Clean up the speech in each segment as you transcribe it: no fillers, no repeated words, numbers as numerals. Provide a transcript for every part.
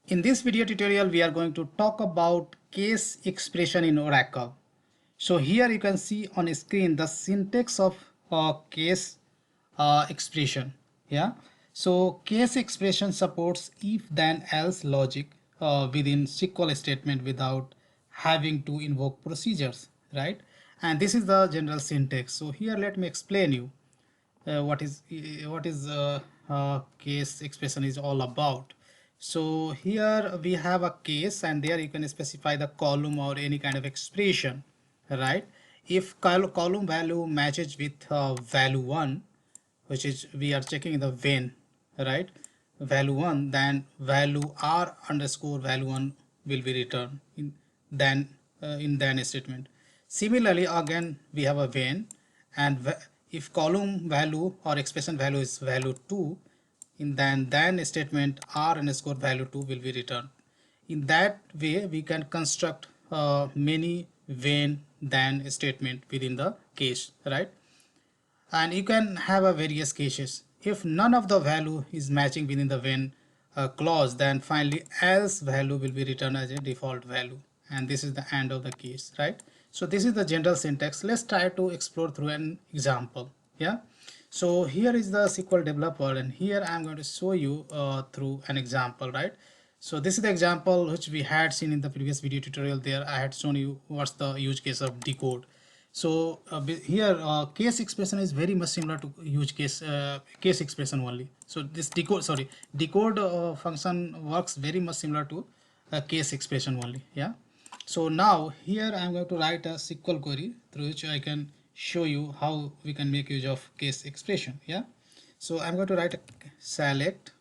In this video tutorial, we are going to talk about case expression in Oracle. So here you can see on screen the syntax of case expression. Yeah. So case expression supports if then else logic within SQL statement without having to invoke procedures, right? And this is the general syntax. So here let me explain you what is case expression is all about. So here we have a case, and there you can specify the column or any kind of expression, right? If column value matches with value 1, which is we are checking the when, right? Value 1, then value r underscore value 1 will be returned in then statement. Similarly, again we have a when, and if column value or expression value is value 2, in then statement r underscore value 2 will be returned. In that way we can construct many when then statement within the case, right? And you can have a various cases. If none of the value is matching within the when clause, then finally else value will be returned as a default value, and this is the end of the case, right? So this is the general syntax. Let's try to explore through an example. Yeah. So here is the SQL developer, and here I'm going to show you through an example, right? So this is the example which we had seen in the previous video tutorial. There I had shown you what's the use case of decode. So here case expression is very much similar to use case expression only. So this decode function works very much similar to case expression only. Yeah. So now here I am going to write a SQL query through which I can show you how we can make use of case expression. Yeah. So I'm going to write a select.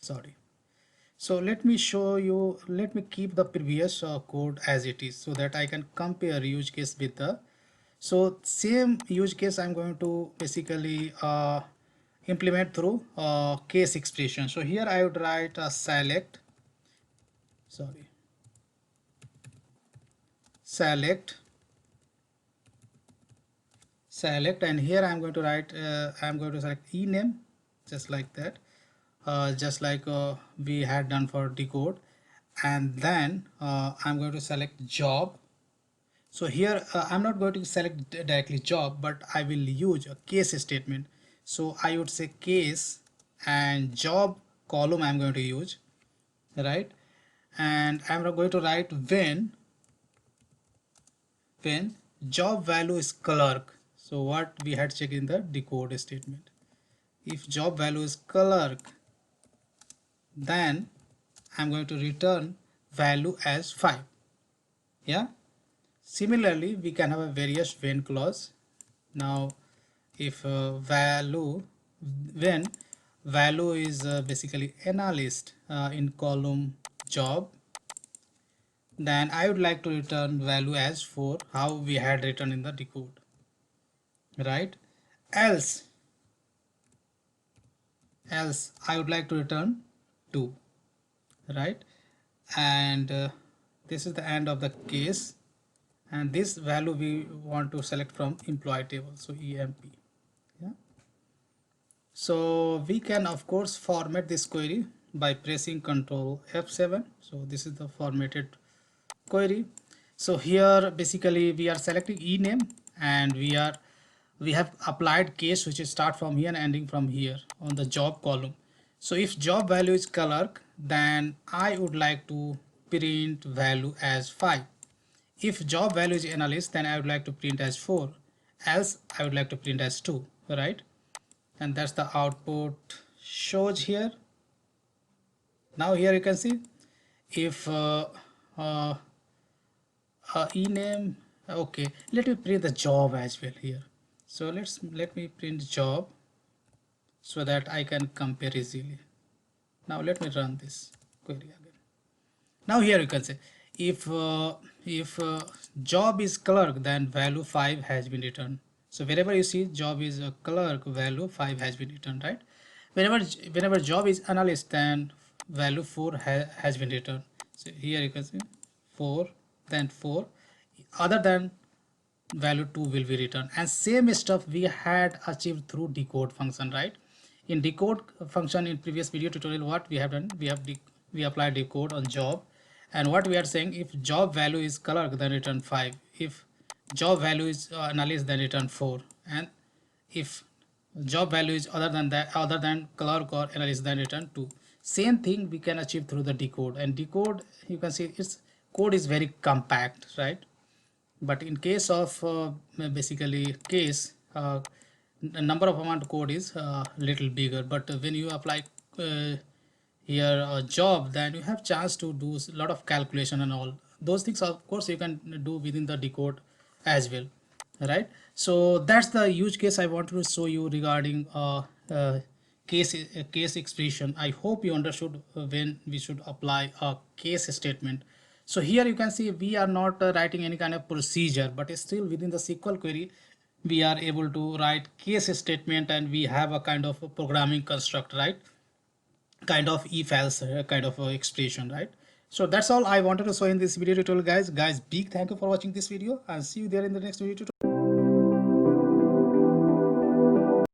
Sorry. So let me show you. Let me keep the previous code as it is so that I can compare use case with the. So same use case I'm going to basically implement through case expression. So here I would write a select. Sorry. Select, and here I'm going to write I'm going to select ename, just like that, just like we had done for decode, and then I'm going to select job. So here I'm not going to select directly job, but I will use a case statement. So I would say case and job column I'm going to use, right? And I'm going to write when job value is clerk. So what we had checked in the decode statement, if job value is clerk, then I'm going to return value as 5. Yeah. Similarly, we can have a various when clause. Now if when value is basically analyst in column job, then I would like to return value as 4, how we had written in the decode, right? Else I would like to return 2, right? And this is the end of the case, and this value we want to select from employee table, so emp. Yeah. So we can of course format this query by pressing Ctrl F7. So this is the formatted query. So here basically we are selecting ename, and we have applied case which is start from here and ending from here on the job column. So if job value is clerk, then I would like to print value as 5. If job value is analyst, then I would like to print as 4. Else I would like to print as 2, right? And that's the output shows here. Now here you can see if uh, ename, okay, let me print the job as well here. So let me print job so that I can compare easily. Now let me run this query again. Now here you can say if job is clerk, then value 5 has been returned. So wherever you see job is a clerk, value 5 has been returned, right? Whenever job is analyst, then value 4 has been returned. So here you can see 4, then 4, other than value 2 will be returned. And same stuff we had achieved through decode function, right? In decode function in previous video tutorial, what we have done, we have we apply decode on job, and what we are saying, if job value is color, then return 5. If job value is analyst, then return 4. And if job value is other than clerk or analyst, then return 2. Same thing we can achieve through the decode. And decode, you can see its code is very compact, right? But in case of basically case, the number of amount code is little bigger. But when you apply here a job, then you have chance to do a lot of calculation and all those things. Of course you can do within the decode as well, right? So that's the use case I wanted to show you regarding case expression. I hope you understood when we should apply a case statement. So here you can see we are not writing any kind of procedure, but still within the SQL query we are able to write case statement, and we have a kind of a programming construct, right? Kind of if else kind of expression, right? So that's all I wanted to show in this video tutorial, guys. Big thank you for watching this video, and see you there in the next video tutorial.